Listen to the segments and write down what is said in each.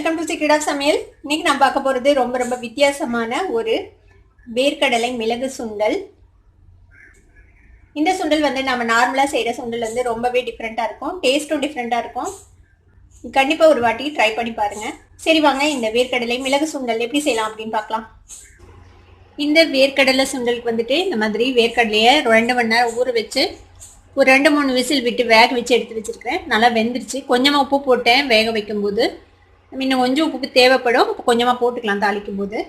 Welcome to secret of சமையல். இன்னைக்கு நான் பார்க்க போகிறது ரொம்ப ரொம்ப வித்தியாசமான ஒரு வேர்க்கடலை மிளகு சுண்டல். இந்த சுண்டல் வந்து நம்ம நார்மலாக செய்கிற சுண்டல் வந்து ரொம்பவே டிஃப்ரெண்ட்டாக இருக்கும், டேஸ்ட்டும் டிஃப்ரெண்ட்டாக இருக்கும். கண்டிப்பாக ஒரு வாட்டி ட்ரை பண்ணி பாருங்கள். சரி வாங்க இந்த வேர்க்கடலை மிளகு சுண்டல் எப்படி செய்யலாம் அப்படின்னு பார்க்கலாம். இந்த வேர்க்கடலை சுண்டலுக்கு வந்துட்டு இந்த மாதிரி வேர்க்கடலையை 2 மணி நேரம் ஊற வச்சு ஒரு 2-3 விசில் விட்டு வேக வச்சு எடுத்து வச்சுருக்கேன். நல்லா வெந்துருச்சு. கொஞ்சமாக உப்பு போட்டேன் வேக வைக்கும்போது. இன்னும் கொஞ்சம் உப்பு தேவைப்படும், இப்போ கொஞ்சமாக போட்டுக்கலாம் தாளிக்கும் போது.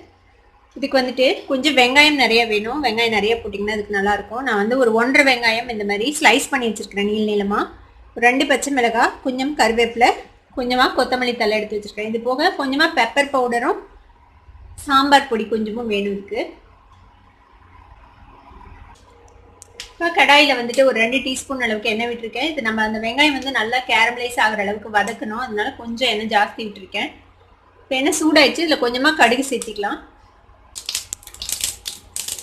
இதுக்கு வந்துட்டு கொஞ்சம் வெங்காயம் நிறைய வேணும். வெங்காயம் நிறைய போட்டிங்கன்னா அதுக்கு நல்லாயிருக்கும். நான் வந்து ஒரு 1.5 வெங்காயம் இந்த மாதிரி ஸ்லைஸ் பண்ணி வச்சுருக்கிறேன் நீளமாக. ஒரு 2 பச்சை மிளகாய், கொஞ்சம் கருவேப்பிலை, கொஞ்சமாக கொத்தமல்லி தலை எடுத்து வச்சுருக்கேன். இது போக கொஞ்சமாக பெப்பர் பவுடரும் சாம்பார் பொடி கொஞ்சமும் வேணும் இதுக்கு. இப்போ கடாயில் வந்துட்டு ஒரு 2 டீஸ்பூன் அளவுக்கு எண்ணெய் விட்டுருக்கேன். இது நம்ம அந்த வெங்காயம் வந்து நல்லா கேரமலைஸ் ஆகிற அளவுக்கு வதக்கணும், அதனால கொஞ்சம் எண்ணெய் ஜாஸ்தி விட்டுருக்கேன். இப்போ எண்ணெய் சூடாயிடுச்சு, இதில் கொஞ்சமாக கடுகு சேர்த்திக்கலாம்.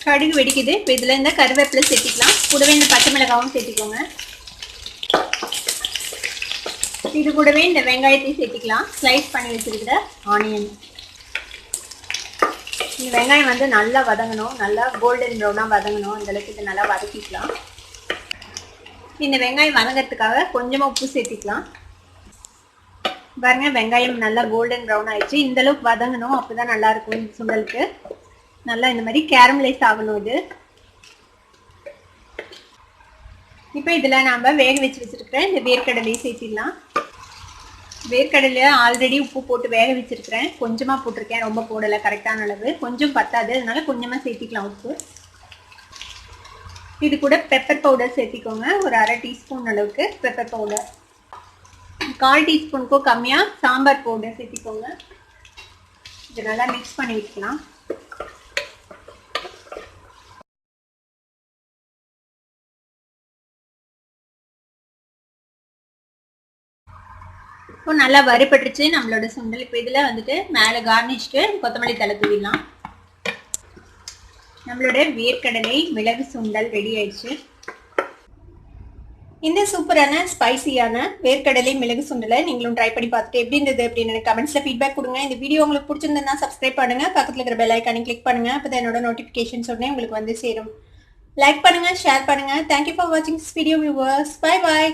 கடுகு வெடிக்குது. இப்போ இதில் இந்த கருவேப்பிலை சேர்த்திக்கலாம். கூடவே இந்த பச்சை மிளகாவும் சேர்த்திக்கோங்க. இது கூடவே இந்த வெங்காயத்தையும் சேர்த்திக்கலாம். ஸ்லைஸ் பண்ணி வச்சுருக்கிற ஆனியன். இந்த வெங்காயம் வந்து நல்லா வதங்கணும், நல்லா கோல்டன் ப்ரௌனாக வதங்கணும். அந்தளவுக்கு இதை நல்லா வதக்கிக்கலாம். இந்த வெங்காயம் வதங்கிறதுக்காக கொஞ்சமாக உப்பு சேர்த்திக்கலாம். பாருங்க, வெங்காயம் நல்லா கோல்டன் ப்ரௌன் ஆயிடுச்சு. இந்தளவுக்கு வதங்கணும், அப்போ தான் நல்லாயிருக்கும் இந்த சுண்டலுக்கு. நல்லா இந்த மாதிரி கேரமலைஸ் ஆகணும் இது. இப்போ இதில் நாம் வேக வச்சுருக்கிற இந்த வேர்க்கடலையை சேர்த்திடலாம். வேர்க்கடலை ஆல்ரெடி உப்பு போட்டு வேக வச்சுருக்கிறேன். கொஞ்சமாக போட்டிருக்கேன், ரொம்ப போடலை, கரெக்டான அளவு. கொஞ்சம் பத்தாது, அதனால கொஞ்சமாக சேர்த்திக்கலாம் உப்பு. இது கூட பெப்பர் பவுடர் சேர்த்திக்கோங்க. ஒரு 1/2 டீஸ்பூன் அளவுக்கு பெப்பர் பவுடர். 1/4 டீஸ்பூனுக்கும் கம்மியாக சாம்பார் பவுடர் சேர்த்திக்கோங்க. இது நல்லா மிக்ஸ் பண்ணி விட்டுக்கலாம். இப்போ நல்லா வறுபட்டுருச்சு நம்மளோட சுண்டல். இப்போ இதில் வந்துட்டு மேலே கார்னிஷ்க்கு கொத்தமல்லி தலை தூவிடலாம். நம்மளோட வேர்க்கடலை மிளகு சுண்டல் ரெடி ஆயிடுச்சு. இந்த சூப்பரான ஸ்பைசியான வேர்க்கடலை மிளகு சுண்டலை நீங்களும் ட்ரை பண்ணி பார்த்துட்டு எப்படி இருந்தது அப்படின்னு எனக்கு கமெண்ட்ஸில் ஃபீட்பேக் கொடுங்க. இந்த வீடியோ உங்களுக்கு பிடிச்சிருந்ததுன்னா சப்ஸ்கிரைப் பண்ணுங்க, பக்கத்தில் இருக்கிற பெல் ஐக்கானை கிளிக் பண்ணுங்க. அப்போ தான் என்னோட நோட்டிஃபிகேஷன்ஸ் உடனே உங்களுக்கு வந்து சேரும். லைக் பண்ணுங்க, ஷேர் பண்ணுங்க. தேங்க்யூ ஃபார் வாட்சிங் this video viewers. Bye bye.